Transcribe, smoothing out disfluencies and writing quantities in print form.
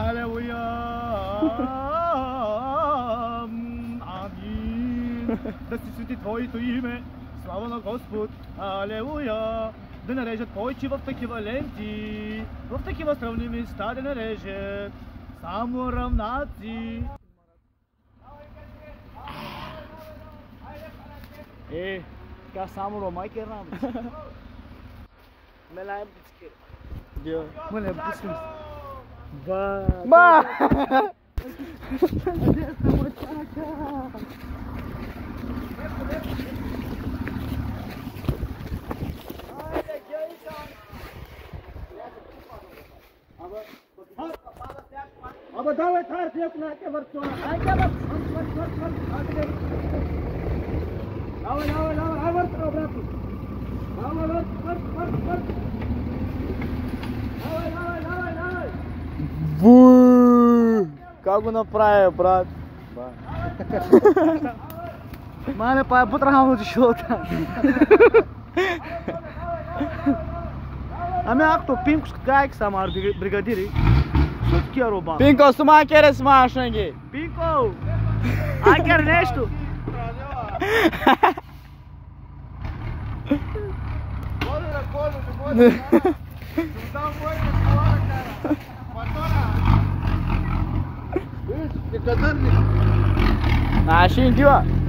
Аллилуйя. Амин. Да се свети Твоето име. Слава на Господ. Аллилуйя. Да нарежат повече в такива ленти, в такива сравни места да нарежат. Само равнаци. Така само ромайки работи. Мелаем пицки. Мелаем пицки. Ба! अब давай थार से अपना के वर्चो आ क्या बस давай वर्च обратно давай Бу! Как он направил, брат? Маме, по потрахам чего-то. Ами акто Пинко скайк самар бригадири. Сутки ароба. Пинко, сама queres mais sangue? Пинко! Ai quer nešto? Bora. Não foi fora, cara. Motora. Isso, que cadê? Ah, sim, tio.